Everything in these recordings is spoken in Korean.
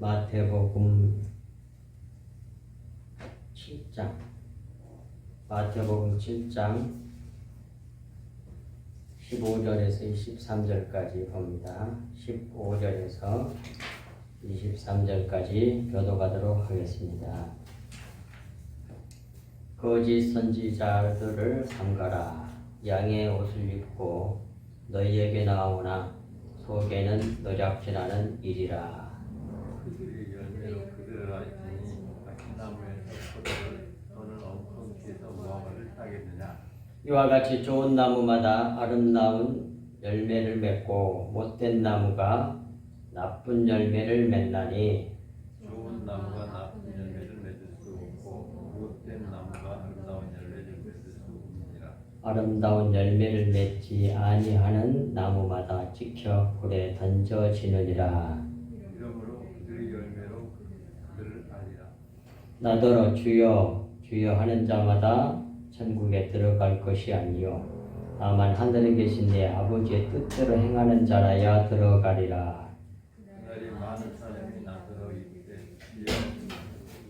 마태복음 7장 마태복음 7장 15절에서 23절까지 봅니다. 15절에서 23절까지 교독하도록 하겠습니다. 거짓 선지자들을 삼가라. 양의 옷을 입고 너희에게 나오나 속에는 노략질하는 일이라. 그들이 열매로 그들을 알지니 나무에서 포도를 또는 엉겅퀴에서 무화과를 따겠느냐. 이와 같이 좋은 나무마다 아름다운 열매를 맺고 못된 나무가 나쁜 열매를 맺나니 좋은 나무가 나쁜 열매를 맺을 수 없고 못된 나무가 아름다운 열매를 맺을 수 없느니라. 아름다운 열매를 맺지 아니하는 나무마다 찍혀 불에 던져지느니라. 이러므로 그들의 열매로 그들을 알리라. 나더러 주여 주여 하는 자마다 천국에 들어갈 것이 아니요 다만 하늘에 계신 내 아버지의 뜻대로 행하는 자라야 들어가리라. 그날이 많은 사람이 나더러 이르되 주여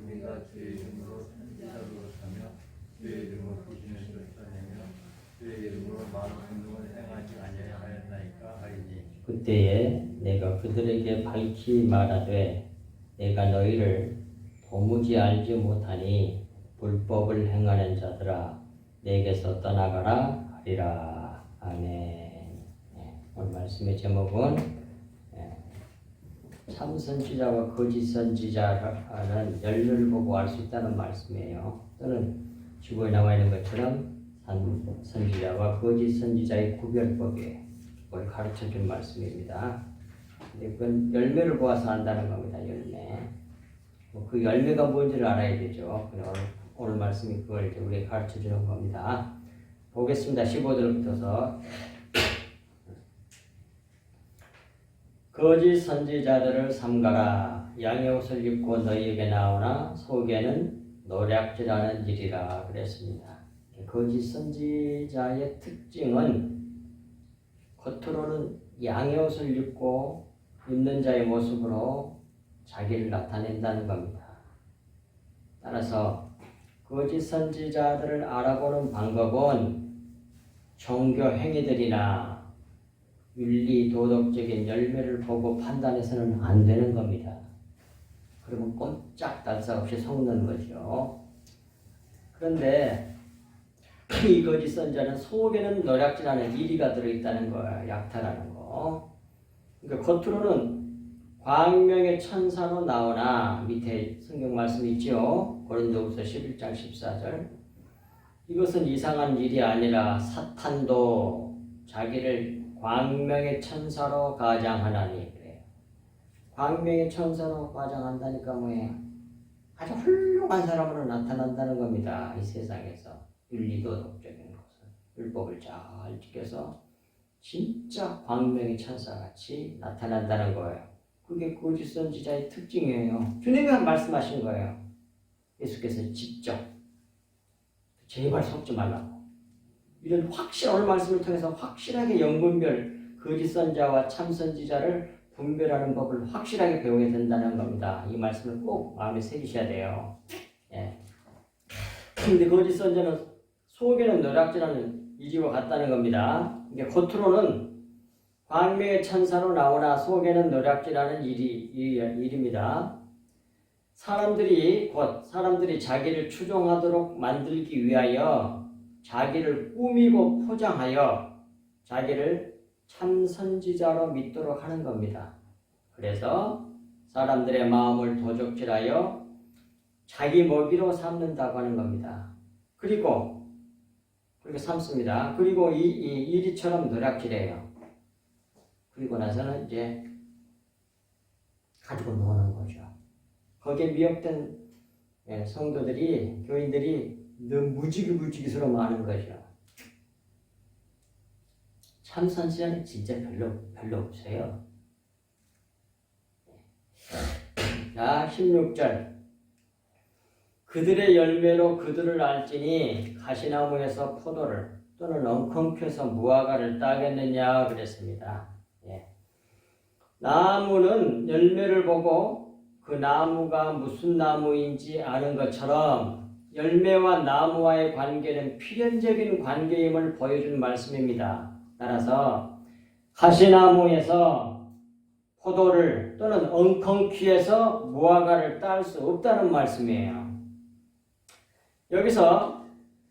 우리가 주의 이름으로 기사로 사며 주의 이름으로 귀신을 쫓아내며 주의 이름으로 많은 행동을 행하지 아니하였나이까 하리니. 그때에 내가 그들에게 밝히 말하되 내가 너희를 도무지 알지 못하니 불법을 행하는 자들아 내게서 떠나가라 하리라. 아멘. 오늘 말씀의 제목은 참 선지자와 거짓 선지자라는 열매를 보고 알 수 있다는 말씀이에요. 또는 주보에 나와 있는 것처럼 선지자와 거짓 선지자의 구별법에 뭘 가르쳐준 말씀입니다. 근데 그건 열매를 보아서 안다는 겁니다. 열매. 그 열매가 뭔지를 알아야 되죠. 오늘 말씀이 그걸 이제 우리에게 가르쳐주는 겁니다. 보겠습니다. 15절부터서 거짓 선지자들을 삼가라. 양의 옷을 입고 너희에게 나오나 속에는 노략질하는 일이라 그랬습니다. 거짓 선지자의 특징은 겉으로는 양의 옷을 입고 입는 자의 모습으로 자기를 나타낸다는 겁니다. 따라서 거짓 선지자들을 알아보는 방법은 종교 행위들이나 윤리 도덕적인 열매를 보고 판단해서는 안 되는 겁니다. 그러면 꼼짝달싹 없이 속는 거죠. 그런데 이 거짓 선지자는 속에는 노략질하는 이리가 들어있다는 거야. 약탈하는 거. 그러니까 겉으로는 광명의 천사로 나오나 밑에 성경 말씀 있죠. 고린도후서 11장 14절. 이것은 이상한 일이 아니라 사탄도 자기를 광명의 천사로 가장하나니 그래요. 광명의 천사로 가장한다니까 뭐예요? 아주 훌륭한 사람으로 나타난다는 겁니다. 이 세상에서 윤리도덕적인 것을 율법을 잘 지켜서 진짜 광명의 천사같이 나타난다는 거예요. 그게 거짓 선지자의 특징이에요. 주님이 말씀하신 거예요. 예수께서 직접 제발 속지 말라고. 이런 확실한 말씀을 통해서 확실하게 영분별 거짓 선지자와 참 선지자를 분별하는 법을 확실하게 배우게 된다는 겁니다. 이 말씀을 꼭 마음에 새기셔야 돼요. 그런데 거짓 선지자는 속에는 노략질하는 이리와 같다는 겁니다. 이게 겉으로는 광명의 천사로 나오나 속에는 노략질하는 일입니다. 사람들이 자기를 추종하도록 만들기 위하여 자기를 꾸미고 포장하여 자기를 참 선지자로 믿도록 하는 겁니다. 그래서 사람들의 마음을 도적질하여 자기 먹이로 삼는다고 하는 겁니다. 그리고 그렇게 삼습니다. 그리고 이 이리처럼 노략질해요. 그리고 나서는 이제 가지고 노는 거죠. 거기에 미혹된 성도들이, 교인들이 너무 무지기스러워 많은 거죠. 참 선지자는 진짜 별로 없어요. 자, 16절. 그들의 열매로 그들을 알지니 가시나무에서 포도를 또는 엉겅퀴에서 무화과를 따겠느냐 그랬습니다. 나무는 열매를 보고 그 나무가 무슨 나무인지 아는 것처럼 열매와 나무와의 관계는 필연적인 관계임을 보여준 말씀입니다. 따라서 가시나무에서 포도를 또는 엉겅퀴에서 무화과를 딸 수 없다는 말씀이에요. 여기서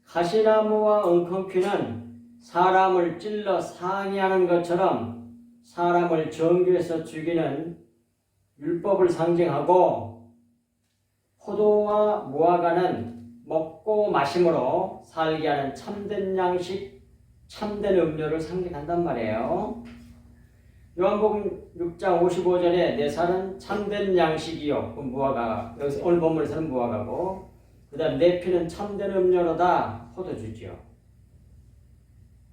가시나무와 엉겅퀴는 사람을 찔러 상해하는 것처럼 사람을 정죄해서 죽이는 율법을 상징하고, 포도와 무화과는 먹고 마심으로 살게 하는 참된 양식, 참된 음료를 상징한단 말이에요. 요한복음 6장 55절에 내 살은 참된 양식이요, 무화과, 여기서 오늘 본문에서는 무화과고, 그 다음 내 피는 참된 음료로다, 포도주지요.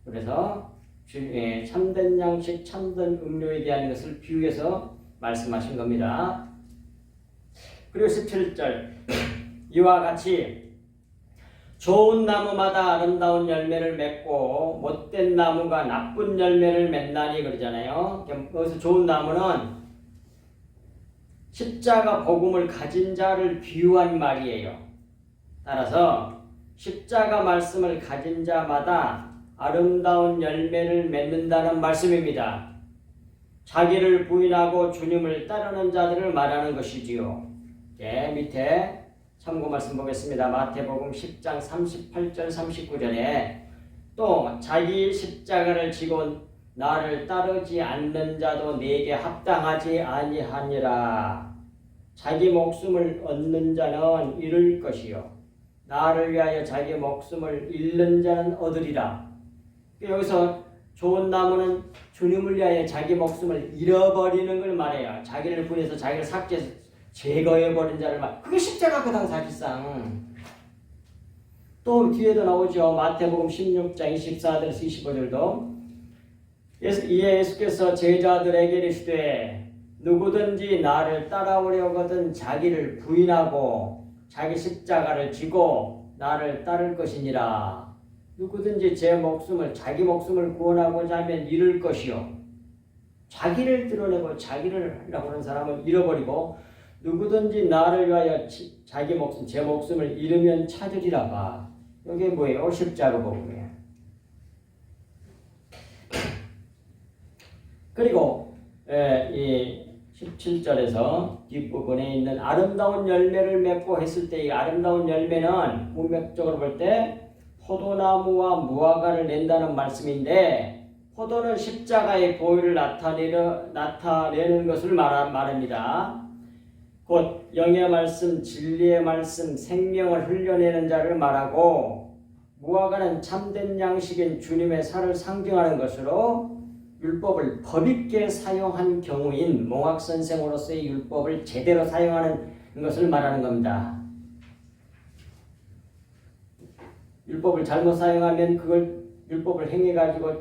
그래서 참된 양식, 참된 음료에 대한 것을 비유해서 말씀하신 겁니다. 그리고 17절, 이와 같이 좋은 나무마다 아름다운 열매를 맺고 못된 나무가 나쁜 열매를 맺나니 그러잖아요. 여기서 좋은 나무는 십자가 복음을 가진 자를 비유한 말이에요. 따라서 십자가 말씀을 가진 자마다 아름다운 열매를 맺는다는 말씀입니다. 자기를 부인하고 주님을 따르는 자들을 말하는 것이지요. 밑에 참고 말씀 보겠습니다. 마태복음 10장 38절 39절에 또 자기 십자가를 지고 나를 따르지 않는 자도 내게 합당하지 아니하니라. 자기 목숨을 얻는 자는 잃을 것이요 나를 위하여 자기 목숨을 잃는 자는 얻으리라. 여기서 좋은 나무는 주님을 위하여 자기 목숨을 잃어버리는 걸 말해요. 자기를 분해서 자기를 삭제해서 제거해버린 자를 말. 그게 십자가거든 사실상. 또 뒤에도 나오죠. 마태복음 16장 24절에서 25절도 이에 예수께서 제자들에게 이르시되 누구든지 나를 따라오려거든 자기를 부인하고 자기 십자가를 지고 나를 따를 것이니라. 누구든지 자기 목숨을 구원하고자 하면 잃을 것이요 자기를 드러내고 자기를 하려고 하는 사람은 잃어버리고 누구든지 나를 위하여 자기 목숨, 제 목숨을 잃으면 찾으리라 봐. 이게 뭐예요? 십자가 복음이에요. 그리고 이 17절에서 뒷부분에 있는 아름다운 열매를 맺고 했을 때 이 아름다운 열매는 문맥적으로 볼 때 포도나무와 무화과를 낸다는 말씀인데, 포도는 십자가의 보혈을 나타내는 것을 말합니다. 곧 영의 말씀, 진리의 말씀, 생명을 흘려내는 자를 말하고, 무화과는 참된 양식인 주님의 살을 상징하는 것으로 율법을 법있게 사용한 경우인 몽학선생으로서의 율법을 제대로 사용하는 것을 말하는 겁니다. 율법을 잘못 사용하면 그걸 율법을 행해가지고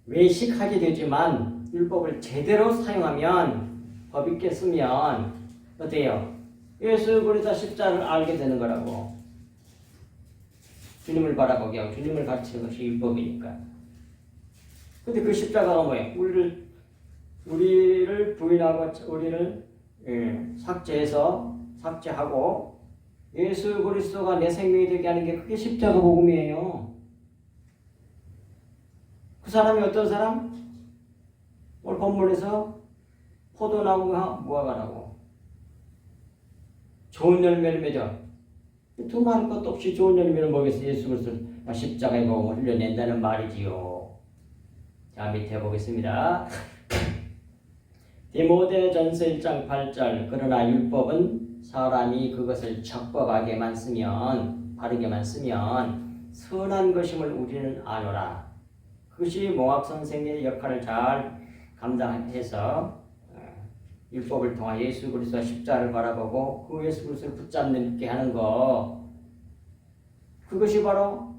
외식하게 되지만, 율법을 제대로 사용하면, 법있게 쓰면 어때요? 예수 그리스도 십자가를 알게 되는 거라고. 주님을 바라보게 하고 주님을 가르치는 것이 율법이니까. 근데 그 십자가가 뭐예요? 우리를 부인하고 우리를 삭제하고 예수 그리스도가 내 생명이 되게 하는 게 그게 십자가 복음이에요. 그 사람이 어떤 사람? 오늘 본문에서 포도나무가 무화과라고. 좋은 열매를 맺어. 두말할 것도 없이 좋은 열매를 먹여서 예수 그리스도를 십자가의 복음을 흘려낸다는 말이지요. 자, 밑에 보겠습니다. 디모데전서 1장 8절 그러나 율법은 사람이 그것을 적법하게만 쓰면, 바르게만 쓰면 선한 것임을 우리는 아노라. 그것이 몽학선생의 역할을 잘 감당해서 율법을 통해 예수 그리스도 십자가를 바라보고 그 예수 그리스도를 붙잡게 하는 것, 그것이 바로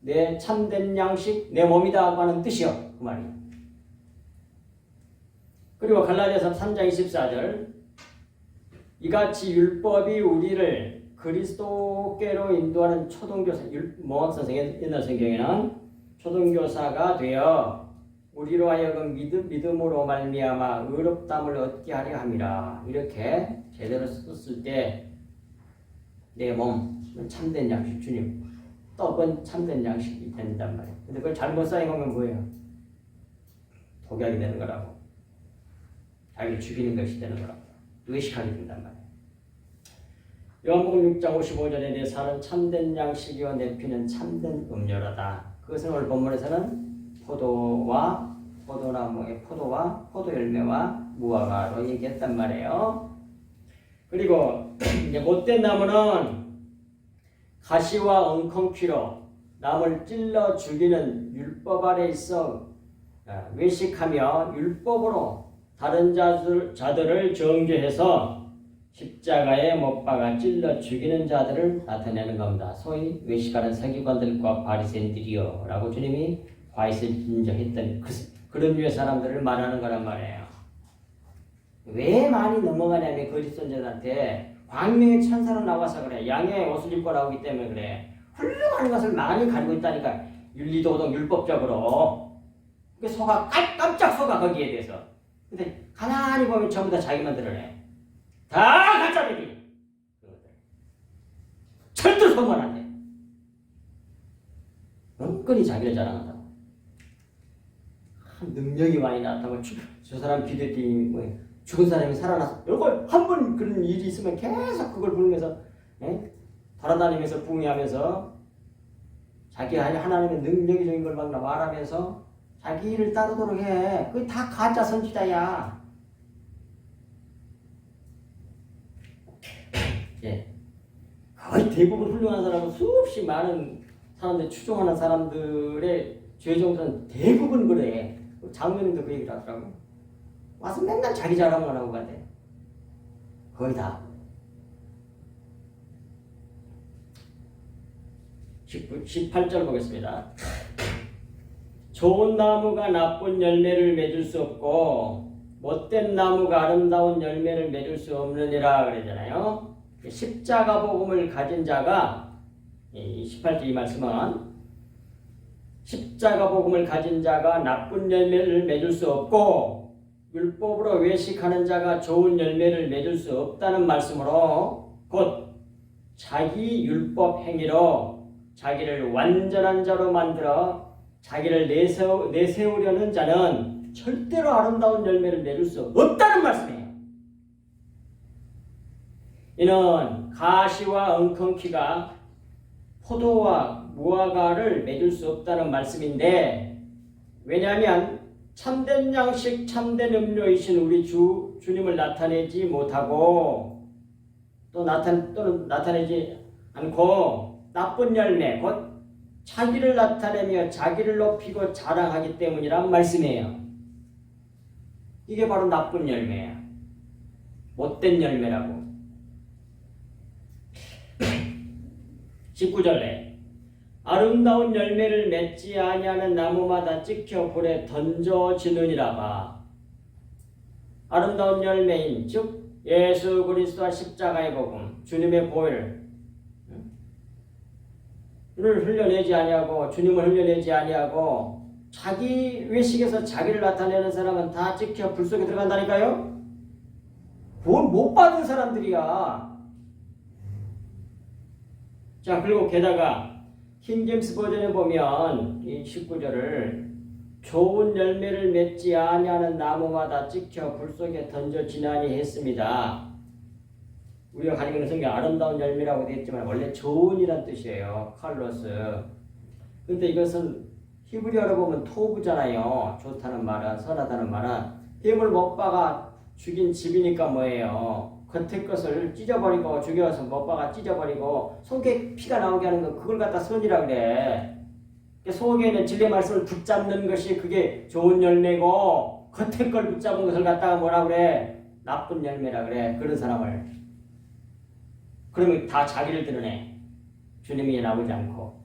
내 참된 양식, 내 몸이다 하는 뜻이요. 그 말이에요. 그리고 갈라디아서 3장 24절 이같이 율법이 우리를 그리스도께로 인도하는 초등교사, 몽학선생의 옛날 성경에는 초등교사가 되어 우리로 하여금 믿음으로 말미암아 의롭다함을 얻게 하려 함이라. 이렇게 제대로 썼을 때 내 몸은 참된 양식 주님 떡은 참된 양식이 된단 말이에요. 근데 그걸 잘못 사용하면 뭐예요? 독약이 되는 거라고. 자기를 죽이는 것이 되는 거라고. 의식하게 된단 말이에요. 요한복음 6장 55절에 내 살은 참된 양식이요 내 피는 참된 음료라다. 그것은 오늘 본문에서는 포도나무의 포도와 포도 열매와 무화과로 얘기했단 말이에요. 그리고 이제 못된 나무는 가시와 엉겅퀴로 남을 찔러 죽이는 율법 아래 있어 외식하며 율법으로 다른 자들을 정죄해서 십자가에 못 박아 찔러 죽이는 자들을 나타내는 겁니다. 소위 외식하는 서기관들과 바리새인들이여 라고 주님이 과에서 인정했던 그런 류의 사람들을 말하는 거란 말이에요. 왜 많이 넘어가냐면 거짓 선지자한테 광명의 천사로 나와서 그래. 양의 옷을 입고 나오기 때문에 그래. 훌륭한 것을 많이 가지고 있다니까. 윤리도덕 율법적으로. 그 속아 깜짝 속아 거기에 대해서. 근데 가만히 보면 전부 다 자기만 드러내. 다 가짜들이. 절대 소문 안 돼. 은근히 자기를 자랑한다고. 능력이 많이 나타나고 저 사람 기대띠 뭐 죽은 사람이 살아났어. 이걸 한 번 그런 일이 있으면 계속 그걸 부르면서 돌아다니면서 붕괴하면서 자기 하나님의 능력적인 걸 막 말하면서 자기 일을 따르도록 해. 그게 다 가짜 선지자야. 예. 거의 대부분 훌륭한 사람은 수없이 많은 사람들 추종하는 사람들의 죄 정도는 대부분 그래. 장로님도 그 얘기를 하더라고. 와서 맨날 자기 자랑만 하고 간대. 거의 다. 18절 보겠습니다. 좋은 나무가 나쁜 열매를 맺을 수 없고 못된 나무가 아름다운 열매를 맺을 수 없느니라 그러잖아요. 십자가 복음을 가진 자가 18절 이 말씀은 십자가 복음을 가진 자가 나쁜 열매를 맺을 수 없고 율법으로 외식하는 자가 좋은 열매를 맺을 수 없다는 말씀으로 곧 자기 율법 행위로 자기를 완전한 자로 만들어 자기를 내세우려는 자는 절대로 아름다운 열매를 맺을 수 없다는 말씀이에요. 이는 가시와 엉겅퀴가 포도와 무화과를 맺을 수 없다는 말씀인데 왜냐하면 참된 양식, 참된 음료이신 우리 주님을 나타내지 못하고 또는 나타내지 않고 나쁜 열매, 곧 자기를 나타내며 자기를 높이고 자랑하기 때문이란 말씀이에요. 이게 바로 나쁜 열매야. 못된 열매라고. 19절에 아름다운 열매를 맺지 아니하는 나무마다 찍혀 불에 던져지느니라 봐. 아름다운 열매인 즉 예수 그리스도와 십자가의 복음, 주님의 보혈을 흘려내지 아니하고 주님을 흘려내지 아니하고 자기 외식에서 자기를 나타내는 사람은 다 찍혀 불 속에 들어간다니까요. 구원 못 받은 사람들이야. 자, 그리고 게다가 킹제임스 버전에 보면 이 19절을 좋은 열매를 맺지 아니하는 나무마다 찍혀 불 속에 던져지나니 했습니다. 우리가 가지고 있는 성경 아름다운 열매라고 되어 있지만 원래 좋은이란 뜻이에요. 칼로스. 근데 이것은 히브리어로 보면 토부잖아요. 좋다는 말은, 선하다는 말은 뱀을 못 박아 죽인 집이니까 뭐예요? 겉에 것을 찢어버리고 죽여서 못 박아 찢어버리고 속에 피가 나오게 하는 거 그걸 갖다 선이라 그래. 속에 있는 진리의 말씀을 붙잡는 것이 그게 좋은 열매고 겉에 걸 붙잡은 것을 갖다가 뭐라 그래? 나쁜 열매라 그래. 그런 사람을. 그러면 다 자기를 드러내. 주님이 나오지 않고.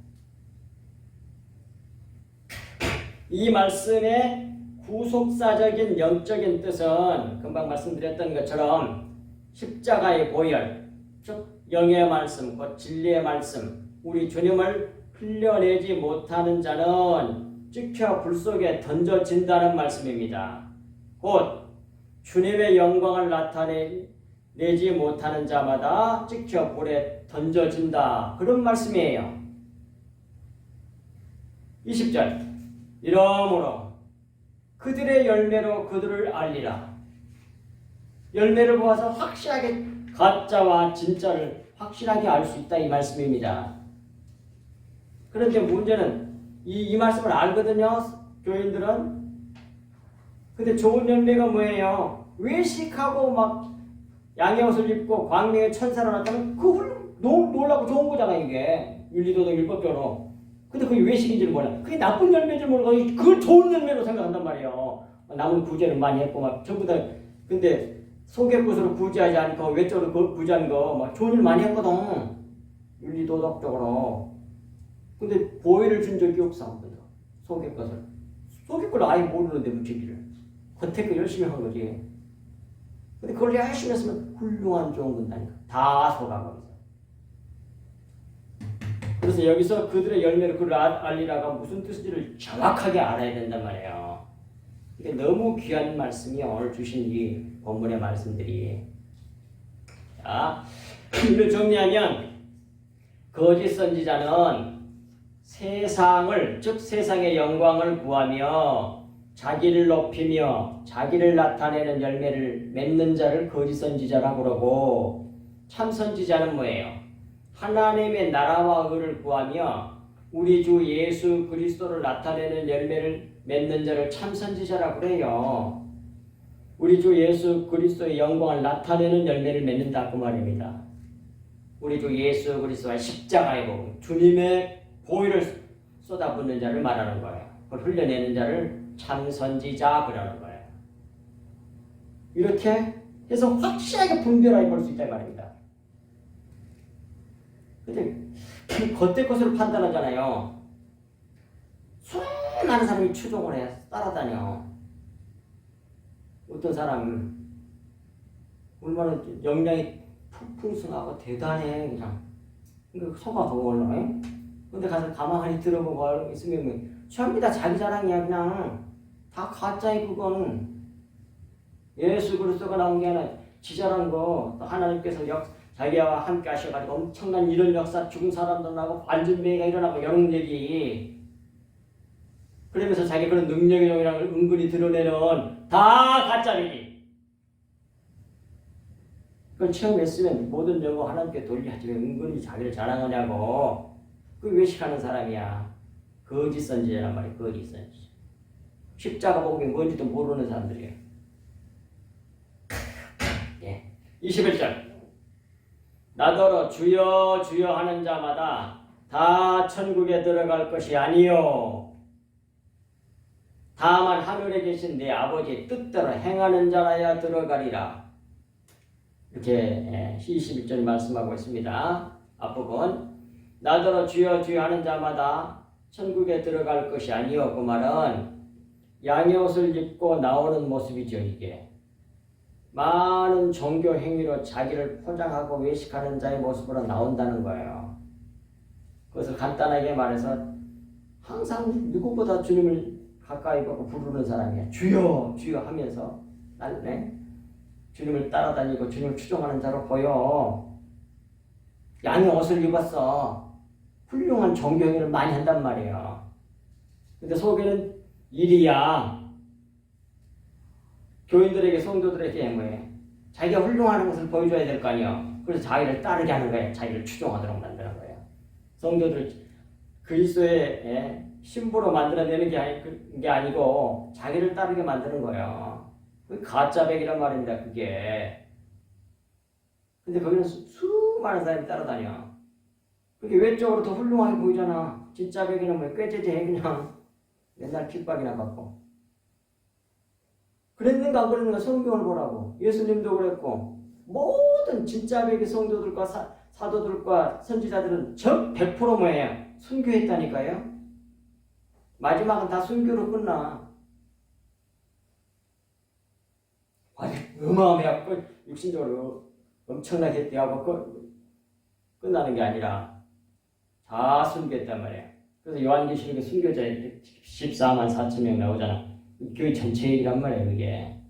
이 말씀의 구속사적인 영적인 뜻은 금방 말씀드렸던 것처럼 십자가의 보혈, 즉 영의 말씀, 곧 진리의 말씀, 우리 주님을 흘려내지 못하는 자는 찍혀 불 속에 던져진다는 말씀입니다. 곧 주님의 영광을 내지 못하는 자마다 찍혀 불에 던져진다. 그런 말씀이에요. 20절. 이러므로 그들의 열매로 그들을 알리라. 열매를 보아서 확실하게 가짜와 진짜를 확실하게 알 수 있다 이 말씀입니다. 그런데 문제는 이 말씀을 알거든요. 교인들은. 근데 좋은 열매가 뭐예요? 외식하고 막 양의 옷을 입고 광명의 천사로 나타나면 그걸 너무 놀라고 좋은 거잖아 이게. 윤리도덕 율법적으로. 근데 그게 외식인 줄 몰라. 그게 나쁜 열매인 줄 모르고 그걸 좋은 열매로 생각한단 말이에요. 남은 구제를 많이 했고 막 전부 다. 근데 속의 것으로 구제하지 않고 외적으로 구제한 거 막 좋은 일 많이 했거든. 윤리도덕적으로. 근데 보혜를 준 적이 없어. 속의 것을. 속의 걸 아예 모르는데 무책기를. 겉에 거 열심히 한 거지. 근데 그걸 열심히 했으면 훌륭한 좋은 건다니까. 다 속아가면서. 그래서 여기서 그들의 열매를 그를 알리라가 무슨 뜻인지를 정확하게 알아야 된단 말이에요. 이게 너무 귀한 말씀이 오늘 주신 이 본문의 말씀들이. 자, 이를 정리하면 거짓 선지자는 세상을, 즉 세상의 영광을 구하며 자기를 높이며 자기를 나타내는 열매를 맺는 자를 거짓 선지자라고 그러고, 참 선지자는 뭐예요? 하나님의 나라와 의를 구하며 우리 주 예수 그리스도를 나타내는 열매를 맺는 자를 참 선지자라고 그래요. 우리 주 예수 그리스도의 영광을 나타내는 열매를 맺는다 그 말입니다. 우리 주 예수 그리스도와 십자가의 복음, 주님의 보혈을 쏟아붓는 자를 말하는 거예요. 그걸 흘려내는 자를 참 선지자 그러는 거예요. 이렇게 해서 확실하게 분별하게 볼 수 있다 이 말입니다. 근데 겉의 것으로 판단하잖아요. 수많은 사람이 추종을 해 따라다녀. 어떤 사람 얼마나 역량이 풍성하고 대단해 그냥. 그러니까 속아 그걸로. 근데 가서 가만히 들어보고 있으면 전부 다 자기 자랑이야 그냥. 다 가짜야 그거는. 예수 그리스도가 나온 게 아니라 지자란 거. 또 하나님께서 자기와 함께 하셔가지고 엄청난 이런 역사, 죽은 사람들 나고 반전매가 일어나고 이런 얘기. 그러면서 자기 그런 능력의 영향을 은근히 드러내는 다 가짜 얘기. 그걸 처음 했으면 모든 영광 하나님께 돌려야지 왜 은근히 자기를 자랑하냐고. 그 외식하는 사람이야. 거짓 선지자란 말이야. 거짓 선지자. 십자가 복음이 뭔지도 모르는 사람들이에요. 예. 21절. 나더러 주여 주여 하는 자마다 다 천국에 들어갈 것이 아니요 다만 하늘에 계신 내 아버지 뜻대로 행하는 자라야 들어가리라. 이렇게 21절 말씀하고 있습니다. 앞부분. 나더러 주여 주여 하는 자마다 천국에 들어갈 것이 아니요. 그 말은 양의 옷을 입고 나오는 모습이죠. 이게 많은 종교 행위로 자기를 포장하고 외식하는 자의 모습으로 나온다는 거예요. 그것을 간단하게 말해서 항상 누구보다 주님을 가까이 보고 부르는 사람이야. 주여 주여 하면서 주님을 따라다니고 주님을 추종하는 자로 보여. 양의 옷을 입었어. 훌륭한 종교 행위를 많이 한단 말이에요. 근데 속에는 일이야. 교인들에게, 성도들에게 뭐예요? 자기가 훌륭한 것을 보여줘야 될 거 아니에요. 그래서 자기를 따르게 하는 거예요. 자기를 추종하도록 만드는 거예요. 성도들 그리스도의 신부로 만들어내는 게 아니고 자기를 따르게 만드는 거예요. 그게 가짜백이란 말입니다. 그게. 근데 거기는 수많은 사람이 따라다녀. 그게 외적으로 더 훌륭하게 보이잖아. 진짜 백이는 뭐 꾀죄죄해 그냥. 맨날 핍박이나 받고. 그랬는가 안 그랬는가 성경을 보라고. 예수님도 그랬고 모든 진짜 백의 성도들과 사도들과 선지자들은 전 100% 뭐예요? 순교했다니까요. 마지막은 다 순교로 끝나. 아니 어마어마하고 육신적으로 엄청나게 대하고 끝나는 게 아니라 다 순교했단 말이에요. 그래서 요한계시록에 순교자 14만 4천 명 나오잖아. 교회 전체 얘기란 말이에요. 그게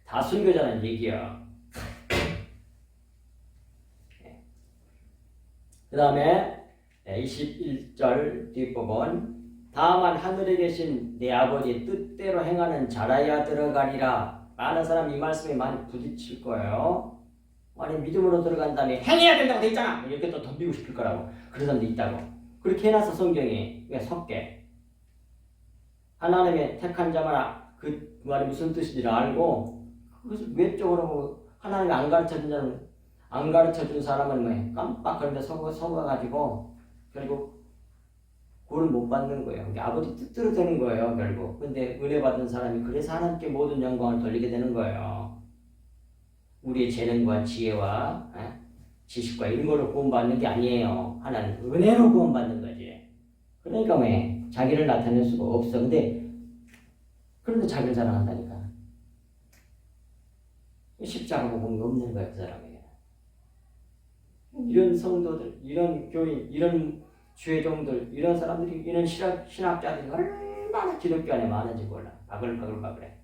다 순교자라는 얘기야. 그 다음에 21절 뒷부분 다만 하늘에 계신 내 아버지의 뜻대로 행하는 자라야 들어가리라. 많은 사람이 이 말씀에 많이 부딪힐 거예요. 아니 믿음으로 들어간 다음에 행해야 된다고 돼 있잖아. 이렇게 또 덤비고 싶을 거라고. 그런 사람도 있다고. 그렇게 해놔서 성경이 왜 섞게. 하나님의 택한 자만 그 말이 무슨 뜻인지를 알고 그것을 외적으로 하나님이 안 가르쳐준 자는 안 가르쳐준 사람은 뭐 깜빡거리는데 속아가지고 결국 구원을 못 받는 거예요. 아버지 뜻대로 되는 거예요, 결국. 근데 은혜 받은 사람이 그래서 하나님께 모든 영광을 돌리게 되는 거예요. 우리의 재능과 지혜와 지식과 이런 거로 구원받는 게 아니에요. 하나님 은혜로 구원받는 거지. 그러니까 왜 자기를 나타낼 수가 없어. 그런데 자기를 자랑한다니까. 십자가 복음이 없는 거야, 그 사람이. 이런 성도들, 이런 교인, 이런 주의종들, 이런 사람들이, 이런 신학자들이 얼마나 기독교 안에 많은지 몰라. 바글바글바글해.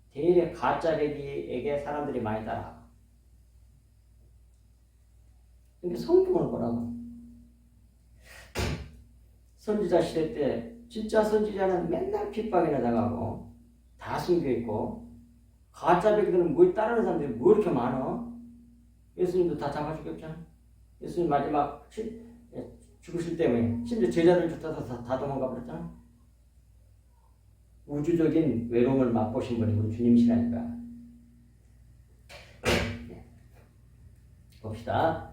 대개 가짜배기에게 사람들이 많이 따라가. 근데 성경을 보라고. 선지자 시대 때 진짜 선지자는 맨날 핍박이나 당하고 다 숨겨있고 가짜배기들은 뭘 따르는 사람들이 뭐 이렇게 많아? 예수님도 다 잡아 죽였잖아. 예수님 마지막 죽으실 때문에 심지어 제자들 쫓아서 다 도망가 버렸잖아. 우주적인 외로움을 맛보신 분이 우리 주님이시라니까. 봅시다.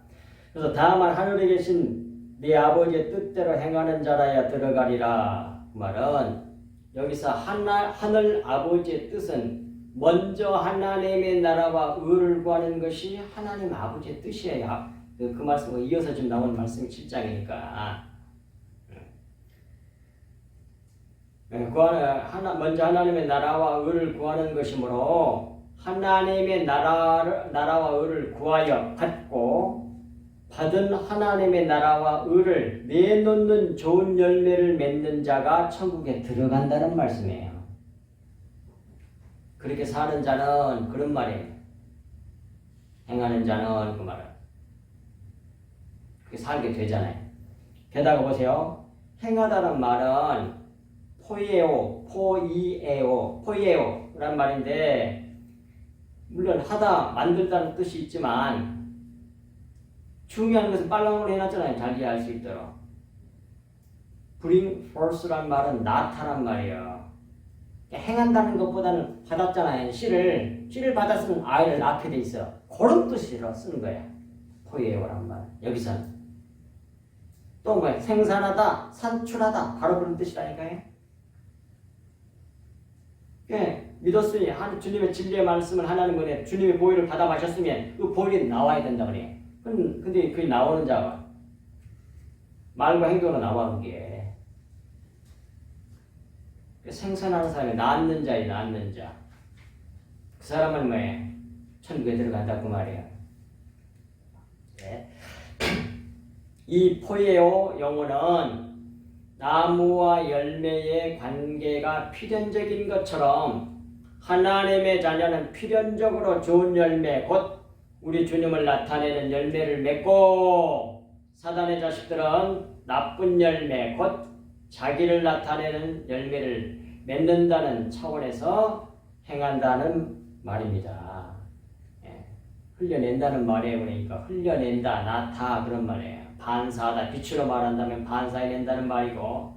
그래서 다만 하늘에 계신 네 아버지의 뜻대로 행하는 자라야 들어가리라. 그 말은 여기서 하늘 아버지의 뜻은 먼저 하나님의 나라와 의를 구하는 것이 하나님 아버지의 뜻이에요. 그 말씀과 이어서 지금 나온 말씀이 7장이니까. 먼저 하나님의 나라와 의를 구하는 것이므로 하나님의 나라와 의를 구하여 받고 받은 하나님의 나라와 의를 내놓는 좋은 열매를 맺는 자가 천국에 들어간다는 말씀이에요. 그렇게 사는 자는 그런 말이에요. 행하는 자는 그 말은 그렇게 살게 되잖아요. 게다가 보세요. 행하다는 말은 포이에오라는 말인데 물론 하다, 만들다는 뜻이 있지만 중요한 것은 빨랑으로 해놨잖아요. 잘 이해할 수 있도록. bring forth란 말은 나타난 말이에요. 행한다는 것보다는 받았잖아요. 씨를 받았으면 아이를 낳게 돼 있어. 그런 뜻으로 쓰는 거야. 포이에오란 말. 여기서는. 또 뭐야? 생산하다, 산출하다. 바로 그런 뜻이라니까요. 믿었으니 주님의 진리의 말씀을 하나님 은혜, 주님의 보혈을 받아 마셨으면 그 보혈이 나와야 된다 그래. 근데 그게 나오는 자가 말과 행동으로 나와 그게. 생산하는 사람이 낳는 자에 낳는 자. 그 사람은 뭐예요? 천국에 들어간다 그 말이에요. 네. 이 포에오 영어는 나무와 열매의 관계가 필연적인 것처럼 하나님의 자녀는 필연적으로 좋은 열매, 곧 우리 주님을 나타내는 열매를 맺고 사단의 자식들은 나쁜 열매, 곧 자기를 나타내는 열매를 맺는다는 차원에서 행한다는 말입니다. 흘려낸다는 말이에요. 그러니까 흘려낸다, 나타 그런 말이에요. 반사하다, 빛으로 말한다면 반사해낸다는 말이고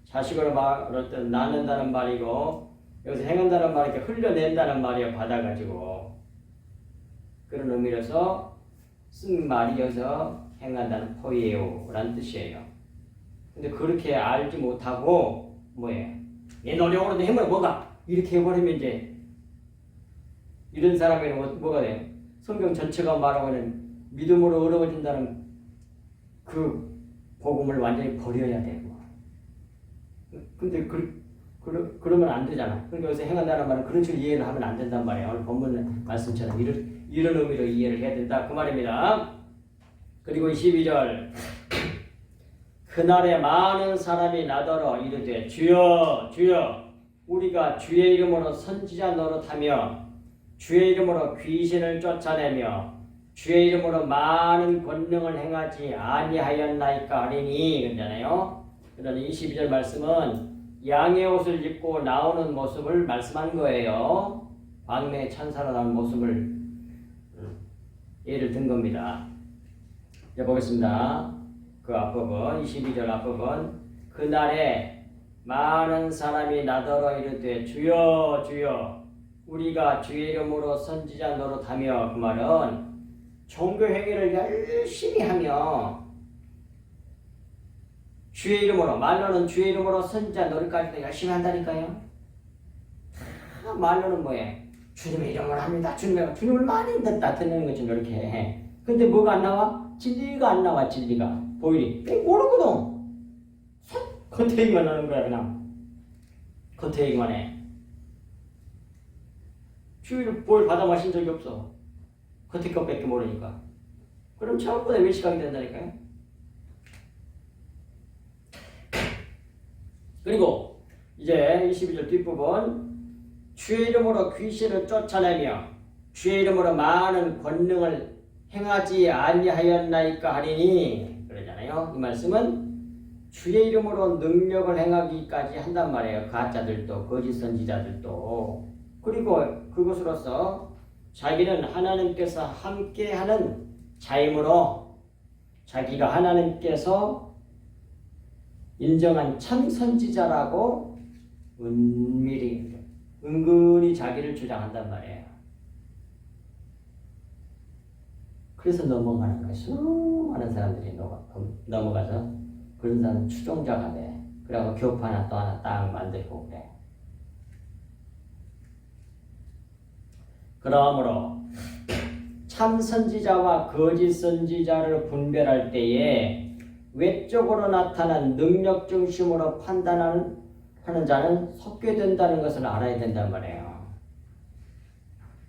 자식으로 말할 때 낳는다는 말이고 여기서 행한다는 말이 이렇게 흘려낸다는 말이에요. 받아가지고 그런 의미로서 쓴 말이 여기서 행한다는 포이에오라는 뜻이에요. 근데 그렇게 알지 못하고 뭐예요? 내 노력으로 내 힘을 뭐가 이렇게 해버리면 이제 이런 사람에는 뭐가 돼요? 성경 전체가 말하고 있는 믿음으로 어려워진다는 그 복음을 완전히 버려야 되고. 근데 그러면 안 되잖아. 그러니까 여기서 행한다는 말은 그런 식으로 이해를 하면 안 된단 말이에요. 오늘 본문 말씀처럼 이런 의미로 이해를 해야 된다. 그 말입니다. 그리고 22절. 그날에 많은 사람이 나더러 이르되 주여 주여 우리가 주의 이름으로 선지자 노릇하며 주의 이름으로 귀신을 쫓아내며 주의 이름으로 많은 권능을 행하지 아니하였나이까 하리니 그러잖아요. 그러나 22절 말씀은 양의 옷을 입고 나오는 모습을 말씀한 거예요. 광명의 천사로 나오는 모습을 예를 든 겁니다. 이제 보겠습니다. 그 앞부분 22절 앞부분 그날에 많은 사람이 나더러 이르되 주여 주여 우리가 주의 이름으로 선지자 노릇하며 그 말은 종교 행위를 열심히 하며 주의 이름으로 말로는 주의 이름으로 선지자 노릇까지도 열심히 한다니까요. 말로는 뭐예요? 주님의 이름으로 합니다. 주님을 많이 나타내는 것좀 이렇게 해. 근데 뭐가 안 나와? 진리가 안 나와. 진리가 보이니 모르거든. 겉에 얘기만 하는 거야. 그냥 겉에 얘기만 해. 주의를 볼 받아 마신 적이 없어. 겉에 것밖에 모르니까. 그럼 처음보다 외식하게 된다니까요. 그리고 이제 22절 뒷부분 주의 이름으로 귀신을 쫓아내며 주의 이름으로 많은 권능을 행하지 아니하였나이까 하리니 그러잖아요. 이 말씀은 주의 이름으로 능력을 행하기까지 한단 말이에요. 가짜들도 거짓 선지자들도. 그리고 그것으로서 자기는 하나님께서 함께하는 자임으로 자기가 하나님께서 인정한 참 선지자라고 은근히 자기를 주장한단 말이에요. 그래서 넘어가는 거예요. 수많은 사람들이 넘어가서 그런 사람 추종자가 돼. 그래서 교파 하나 또 하나 딱 만들고 그래. 그러므로 참 선지자와 거짓 선지자를 분별할 때에 외적으로 나타난 능력 중심으로 판단하는 자는 속게 된다는 것을 알아야 된단 말이에요.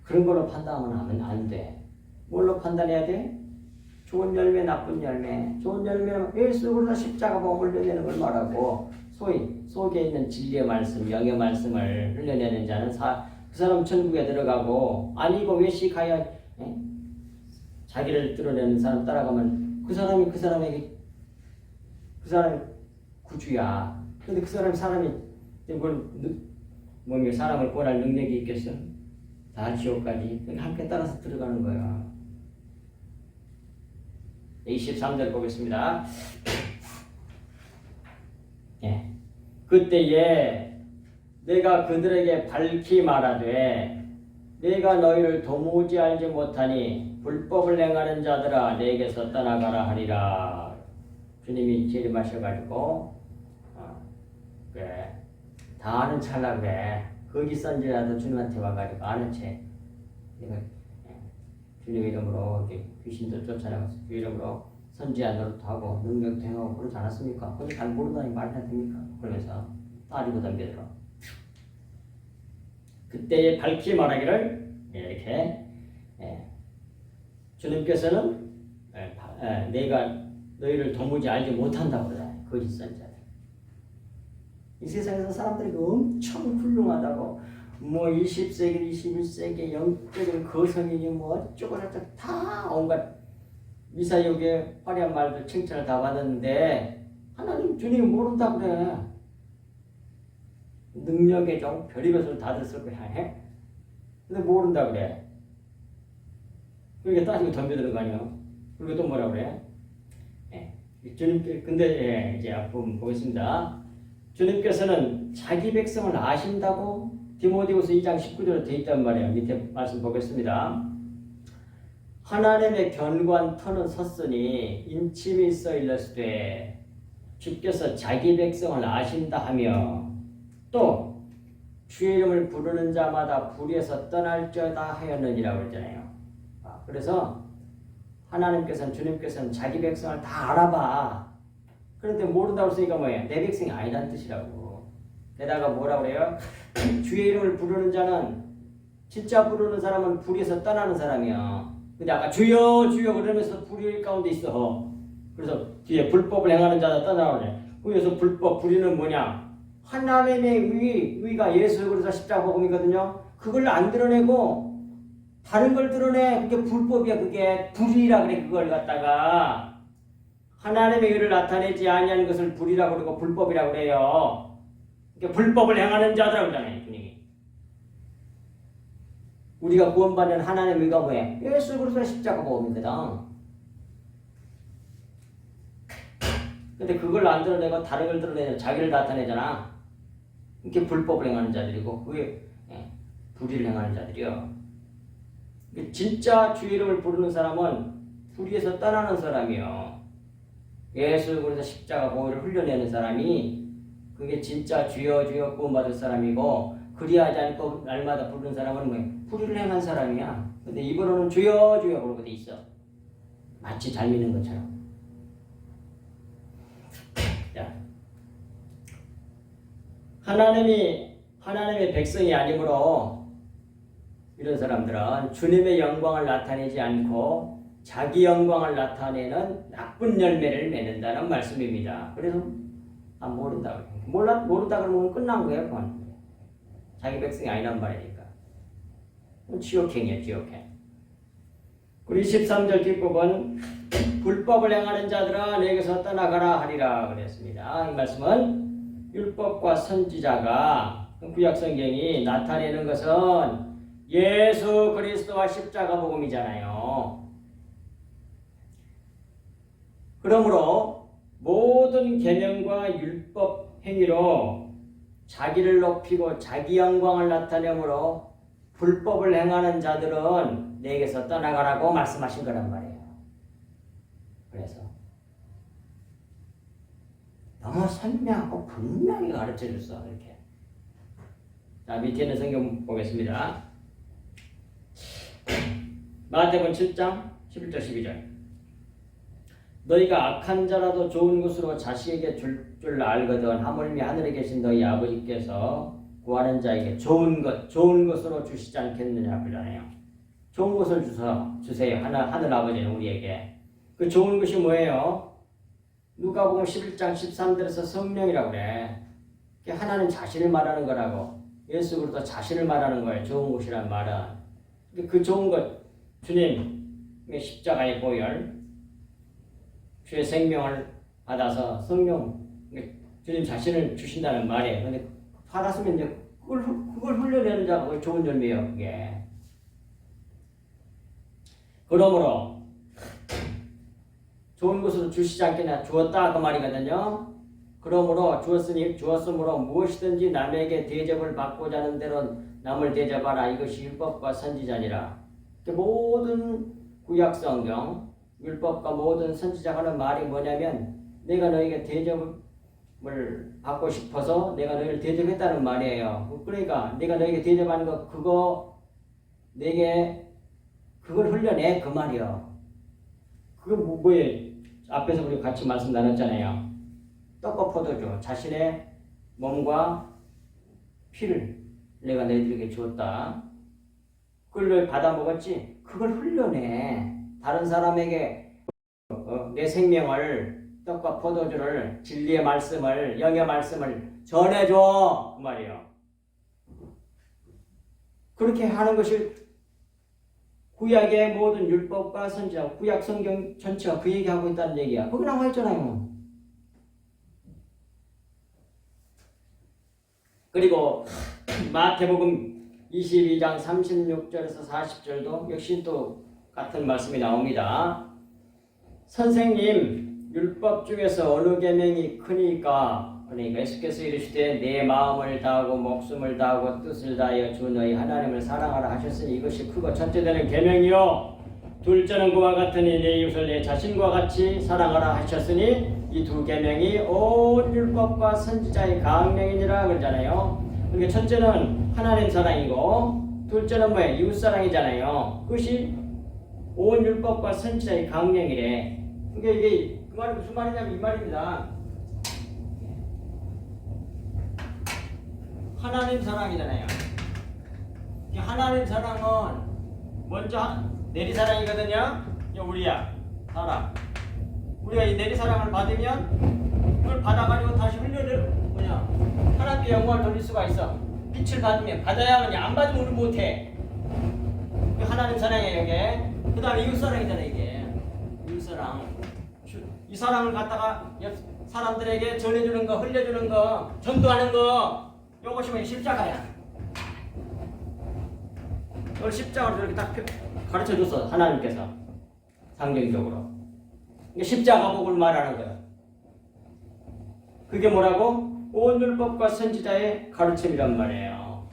그런 걸로 판단하면 안 돼. 뭘로 판단해야 돼? 좋은 열매, 나쁜 열매. 좋은 열매는 예수 그리스도 십자가 몸 흘려내는 걸 말하고 소위 속에 있는 진리의 말씀, 영의 말씀을 흘려내는 자는 그 사람 천국에 들어가고 아니고 외식하여 자기를 드러내는 사람 따라가면 그 사람이 구주야. 근데 그 사람이 사람을 구원할 능력이 있겠어? 다 지옥까지 함께 따라서 들어가는 거야. 23절 보겠습니다. 예. 그때에 내가 그들에게 밝히 말하되 내가 너희를 도무지 알지 못하니 불법을 행하는 자들아 내게서 떠나가라 하리라. 주님이 재림하셔가지고 그래 다 아는 찰나 그래 거기 선지자도 주님한테 와가지고 아는 채 주님 이름으로 귀신도 쫓아내고 그 이름으로 선지자 노릇도 하고 능력도 행하고 그러지 않았습니까? 근데 잘 모른다니 말이 안 됩니까? 그러면서 따리고 덤벼들어. 그때에 밝히 말하기를 이렇게 주님께서는 내가 너희를 도무지 알지 못한다고 그래. 거짓 선지자들. 이 세상에서 사람들이 엄청 훌륭하다고 20세기, 21세기 영적인 거성이니 어쩌고저쩌고 다 온갖 미사역의 화려한 말들 칭찬을 다 받았는데 하나님 주님이 모른다고 그래. 능력의 종 별의별 다 됐을 거야. 근데 모른다고 그래. 그러니까 따지고 덤벼드는 거 아니에요. 그리고 또 뭐라 그래? 주님께 근데 이제 앞부분 보겠습니다. 주님께서는 자기 백성을 아신다고 디모데후서 2장 19절에 되어 있단 말이에요. 밑에 말씀 보겠습니다. 하나님의 견고한 터는 섰으니 인침이 있어 일렀으되 주께서 자기 백성을 아신다 하며 또 주의 이름을 부르는 자마다 불의에서 떠날지어다 하였느니라 그러잖아요. 그래서 하나님께서는 주님께서는 자기 백성을 다 알아봐. 그런데 모른다고 했으니까 뭐예요? 내 백성이 아니란 뜻이라고. 게다가 뭐라 그래요? 주의 이름을 부르는 자는 진짜 부르는 사람은 불의에서 떠나는 사람이야. 근데 아까 주여 주여 그러면서 불의 가운데 있어. 그래서 뒤에 불법을 행하는 자다 떠나라 그래. 그래서 불법 불의는 뭐냐? 하나님의 의가 예수 그리스도 십자가 복음이거든요. 그걸 안 드러내고 다른 걸 드러내. 그게 불법이야. 그게 불이라 그래. 그걸 갖다가 하나님의 의를 나타내지 아니하는 것을 불이라고 그러고 불법이라고 그래요. 그러니까 불법을 행하는 자들이라고 그러잖아요. 분명히. 우리가 구원받는 하나님의 의가 뭐예요? 예수 그리스도의 십자가 복음입니다. 근데 그걸 안 드러내고 다른 걸 드러내잖아. 자기를 나타내잖아. 이렇게 불법을 행하는 자들이고 그게 불의를 행하는 자들이요. 진짜 주의 이름을 부르는 사람은 불의에서 떠나는 사람이요. 예수 그리스도 십자가 보혈을 흘려내는 사람이 그게 진짜 주여 주여 구원받을 사람이고 그리하지 않고 날마다 부르는 사람은 뭐예요? 불의를 행한 사람이야. 근데 입으로는 주여 주여 부르고 돼 있어. 마치 잘 믿는 것처럼. 자, 하나님의 백성이 아니므로 이런 사람들은 주님의 영광을 나타내지 않고 자기 영광을 나타내는 나쁜 열매를 맺는다는 말씀입니다. 그래서 모른다. 모른다 그러면 끝난 거예요. 그건. 자기 백성이 아니란 말이니까. 지옥행이에요. 지옥행. 우리 13절 뒷부분 불법을 행하는 자들아 내게서 떠나가라 하리라 그랬습니다. 이 말씀은 율법과 선지자가 구약성경이 나타내는 것은 예수 그리스도와 십자가 복음이잖아요. 그러므로 모든 계명과 율법 행위로 자기를 높이고 자기 영광을 나타내므로 불법을 행하는 자들은 내게서 떠나가라고 말씀하신 거란 말이에요. 그래서 너무 선명하고 분명히 가르쳐줬어. 이렇게. 자, 밑에 있는 성경 보겠습니다. 마태복음 7장 11절 12절 너희가 악한 자라도 좋은 것으로 자식에게 줄 알거든 하물며 하늘에 계신 너희 아버지께서 구하는 자에게 좋은 것으로 주시지 않겠느냐 그러잖아요. 좋은 것을 주세요. 하늘 아버지는 우리에게. 그 좋은 것이 뭐예요? 누가복음 11장 13절에서 성령이라고 그래. 하나님 자신을 말하는 거라고. 예수 그리스도 자신을 말하는 거예요. 좋은 것이란 말은. 그 좋은 것, 주님의 십자가의 보혈, 주의 생명을 받아서 성령, 주님 자신을 주신다는 말이에요. 근데 받았으면 이제 그걸 흘려내는 자가 그걸 좋은 열매예요. 그게. 그러므로 좋은 것으로 주시지 않겠냐 주었다 그 말이거든요. 그러므로 주었으므로 무엇이든지 남에게 대접을 받고자 하는 대로는 남을 대접하라. 이것이 율법과 선지자니라. 모든 구약 성경 율법과 모든 선지자가 하는 말이 뭐냐면 내가 너에게 대접을 받고 싶어서 내가 너희를 대접했다는 말이에요. 그러니까 내가 너에게 대접하는 거 그거 내게 그걸 흘려내 그 말이요. 그거 뭐예요? 앞에서 우리 같이 말씀 나눴잖아요. 떡과 포도주 자신의 몸과 피를 내가 너희들에게 주었다. 그걸 받아 먹었지? 그걸 흘려내. 다른 사람에게 내 생명을 떡과 포도주를 진리의 말씀을 영의 말씀을 전해줘 그 말이에요. 그렇게 하는 것이 구약의 모든 율법과 선지자, 구약 성경 전체가 그 얘기하고 있다는 얘기야. 거기 나와 있잖아요. 그리고 마태복음 22장 36절에서 40절도 역시 또 같은 말씀이 나옵니다. 선생님, 율법 중에서 어느 계명이 크니까? 그러니까 예수께서 이르시되 내 마음을 다하고 목숨을 다하고 뜻을 다하여 주 너희 하나님을 사랑하라 하셨으니 이것이 크고 첫째 되는 계명이요 둘째는 그와 같으니 내 이웃을 내 자신과 같이 사랑하라 하셨으니 이 두 계명이 온 율법과 선지자의 강령이니라 그러잖아요. 그러니까 첫째는 하나님 사랑이고 둘째는 뭐예요? 이웃 사랑이잖아요. 그것이 온 율법과 선지자의 강령이래. 그러니까 이게 그 말이 무슨 말이냐면 이 말입니다. 하나님 사랑이잖아요. 하나님 사랑은 먼저 내리사랑이거든요. 우리야 사랑. 우리가 이 내리사랑을 받으면 그걸 받아가지고 다시 흘려내 하나님께 영광을 돌릴 수가 있어. 빛을 받으면 받아야 하느냐 안 받으면 우리 못해. 하나님 사랑이에요, 이게. 그 다음에 이웃 사랑이잖아요, 이게. 이웃 사랑. 이 사랑을 갖다가 옆 사람들에게 전해주는 거, 흘려주는 거, 전도하는 거, 요것이 뭐냐, 십자가야. 이걸 십자가로 이렇게 딱 가르쳐 줬어, 하나님께서. 상징적으로. 이게 십자가 복을 말하는 거야. 그게 뭐라고? 온 율법과 선지자의 가르침이란 말이에요.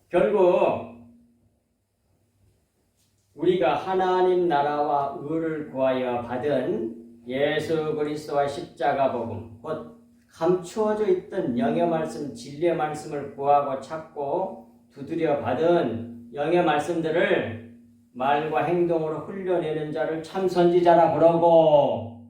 결국 우리가 하나님 나라와 의를 구하여 받은 예수 그리스도와 십자가 복음, 곧 감추어져 있던 영의 말씀, 진리의 말씀을 구하고 찾고 두드려 받은 영의 말씀들을 말과 행동으로 흘려내는 자를 참 선지자라 그러고,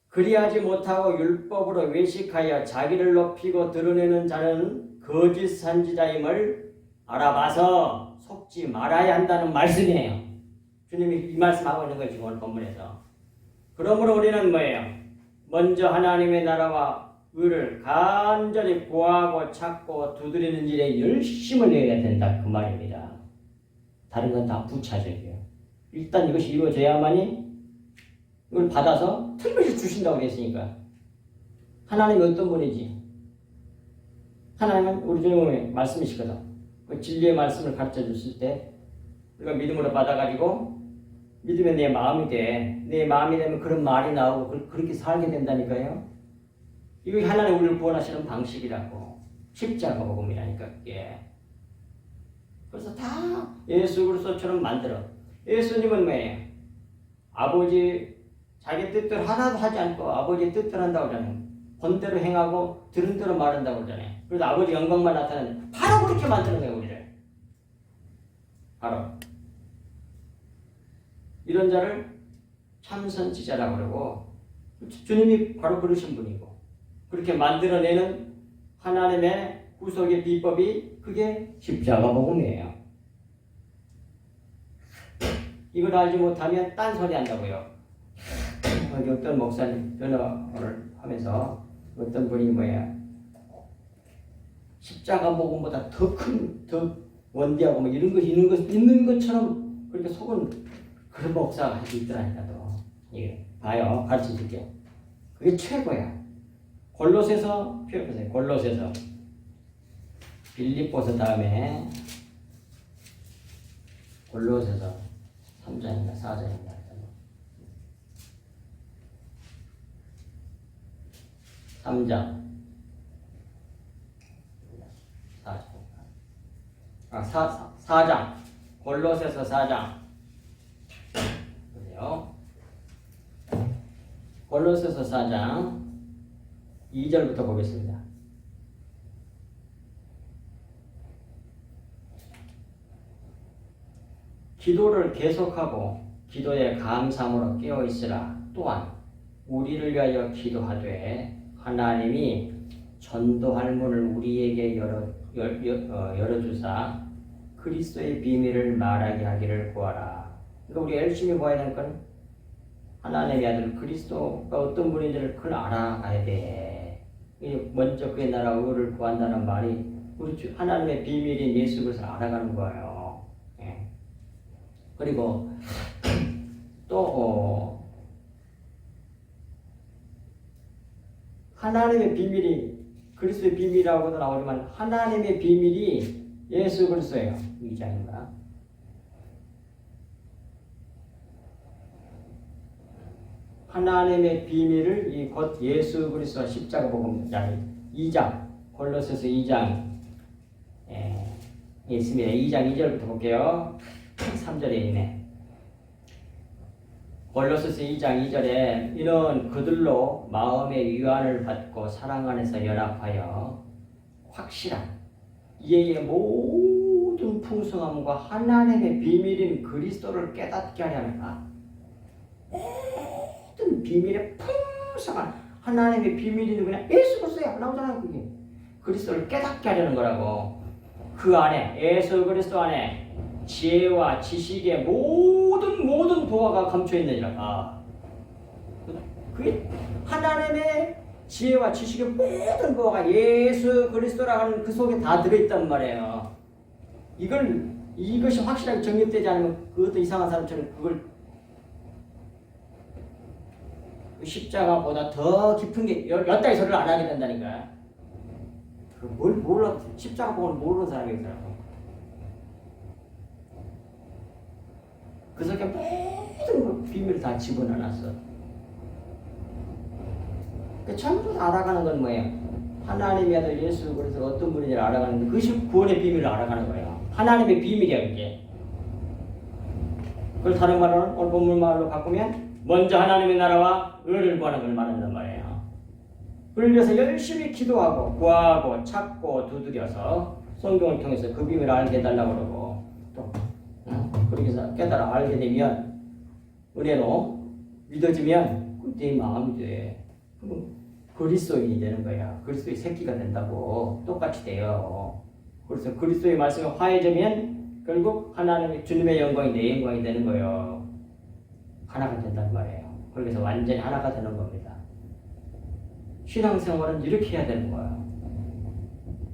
그리하지 못하고 율법으로 외식하여 자기를 높이고 드러내는 자는 거짓 선지자임을 알아봐서 속지 말아야 한다는 말씀이에요. 주님이 이 말씀하고 있는 거예요, 지금 오늘 본문에서. 그러므로 우리는 뭐예요? 먼저 하나님의 나라와 의를 간절히 구하고 찾고 두드리는 일에 열심을 내야 된다, 그 말입니다. 다른 건 다 부차적이에요. 일단 이것이 이루어져야만이 이걸 받아서 틀림없이 주신다고 그랬으니까. 하나님이 어떤 분이지? 하나님은 우리 주님의 말씀이시거든. 그 진리의 말씀을 가르쳐 줬을 때 우리가 믿음으로 받아가지고 믿으면 내 마음이 돼. 내 마음이 되면 그런 말이 나오고 그렇게 살게 된다니까요. 이거 하나님 우리를 구원하시는 방식이라고. 십자가 복음이라니까 그게. 그래서 다 예수 그리스도처럼 만들어. 예수님은 뭐예요? 아버지 자기 뜻대로 하나도 하지 않고 아버지의 뜻대로 한다고 하잖아요. 본대로 행하고 들은 대로 말한다고 하잖아요. 그래서 아버지 영광만 나타나는, 바로 그렇게 만드는 거예요, 우리를. 바로 이런 자를 참선지자라고 그러고, 주님이 바로 그러신 분이고, 그렇게 만들어내는 하나님의 구속의 비법이 그게 십자가 복음이에요. 이걸 알지 못하면 딴소리 한다고요. 여기 어떤 목사님 전화를 하면서 어떤 분이 뭐야, 십자가 복음보다 더 원대하고 뭐 이런 것이 있는 것처럼 그렇게 속은 그런 목사가 있더라니까. 또 이게 봐요, 가르쳐 줄게요. 그게 최고야. 골로새서 표현해보세요. 골로새서, 빌립보서 다음에 골로새서 3장인가 4장인가 3장 4장 골로새서 4장 보세요. 골로새서 4장 2절부터 보겠습니다. 기도를 계속하고 기도에 감사함으로 깨어있으라. 또한 우리를 위하여 기도하되 하나님이 전도할 문을 우리에게 열어주사 그리스도의 비밀을 말하게 하기를 구하라. 그러니까 우리 열심히 구해야 되는 건 하나님의 아들 그리스도가 어떤 분인지를 그걸 알아가야 돼. 먼저 그의 나라 의를 구한다는 말이 우리 하나님의 비밀인 예수 그리스도를 알아가는 거예요. 예. 그리고 또 하나님의 비밀이 그리스도의 비밀이라고도 나오지만 하나님의 비밀이 예수 그리스도예요. 2장인가? 하나님의 비밀을 이 곧 예수 그리스도와 십자가 복음 2장 골로새서 2장 있습니다. 2장 2절부터 볼게요. 3절에 있네. 골로새서 2장 2절에 이런 그들로 마음의 위안을 받고 사랑 안에서 연합하여 확실한 이의 모든 풍성함과 하나님의 비밀인 그리스도를 깨닫게 하려는가. 모든 비밀의 풍성한 하나님의 비밀이 그냥 예수 그리스도야 나오잖아요. 그게 그리스도를 깨닫게 하려는 거라고. 그 안에 예수 그리스도 안에 지혜와 지식의 모든 보화가 감춰 있느니라. 그게 하나님의 지혜와 지식의 모든 거가 예수 그리스도라 하는 그 속에 다 들어있단 말이에요. 이것이 확실하게 정립되지 않으면 그 어떤 이상한 사람처럼 그걸 십자가보다 더 깊은 게 여따위 소리를 안 하게 된다니까. 뭘 몰라, 십자가 보고는 모르는 사람이 있더라고. 그 속에 모든 비밀을 다 집어넣어놨어. 전부 다 알아가는 건 뭐예요? 하나님이 아들 예수 그리스도 어떤 분인지를 알아가는 데 그것이 구원의 비밀을 알아가는 거예요. 하나님의 비밀이야 그게. 그걸 다른 말로는 오늘 본문 말로 바꾸면 먼저 하나님의 나라와 의를 구하는 걸 말한단 말이에요. 그래서 열심히 기도하고 구하고 찾고 두드려서 성경을 통해서 그 비밀을 알게 해달라고 그러고 또 그렇게 해서 깨달아 알게 되면 은혜로 믿어지면 그때 마음이 돼. 그리스도인이 되는 거야. 그리스도의 새끼가 된다고 똑같이 돼요. 그래서 그리스도의 말씀이 화해되면 결국 하나님의 주님의 영광이 내 영광이 되는 거예요. 하나가 된단 말이에요. 그래서 완전히 하나가 되는 겁니다. 신앙생활은 이렇게 해야 되는 거예요.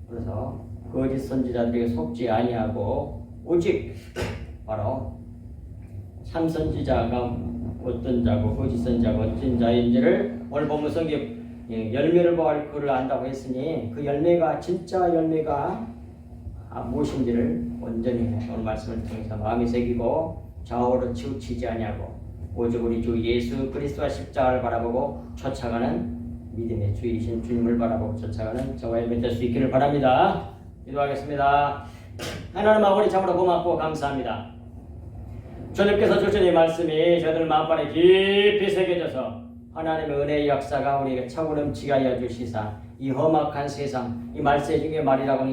그래서 거짓 선지자들에게 속지 아니하고 오직 바로 참 선지자가 어떤 자고 거짓 선지자가 어떤 자인지를 오늘 보면 성경 열매를 보아할 그를 안다고 했으니 그 열매가 진짜 열매가 무엇인지를 온전히 오늘 말씀을 통해서 마음에 새기고 좌우로 치우치지 아니하고 오직 우리 주 예수 그리스도와 십자가를 바라보고 쫓아가는 믿음의 주이신 주님을 바라보고 쫓아가는 저와 여러분 될 수 있기를 바랍니다. 기도하겠습니다. 하나님 아버지 참으로 고맙고 감사합니다. 주님께서 주신 이 말씀이 저희들 마음판에 깊이 새겨져서 하나님의 은혜의 역사가 우리에게 차고 넘치게 하여 주시사 이 험악한 세상, 이 말세 중에 말이라고 하는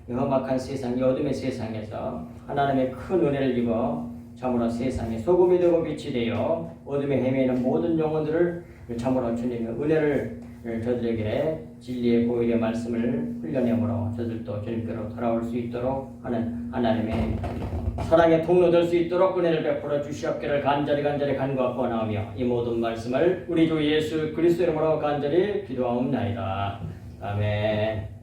이 험악한 세상, 이 어둠의 세상에서 하나님의 큰 은혜를 입어 참으로 세상에 소금이 되고 빛이 되어 어둠에 헤매는 모든 영혼들을 참으로 주님의 은혜를 저들에게 진리의 보일의 말씀을 흘려내므로 저들도 주님께로 돌아올 수 있도록 하는 하나님의 사랑의 통로 될 수 있도록 은혜를 베풀어 주시옵기를 간절히 간구하고 나오며 이 모든 말씀을 우리 주 예수 그리스도 이름으로 간절히 기도하옵나이다. 아멘.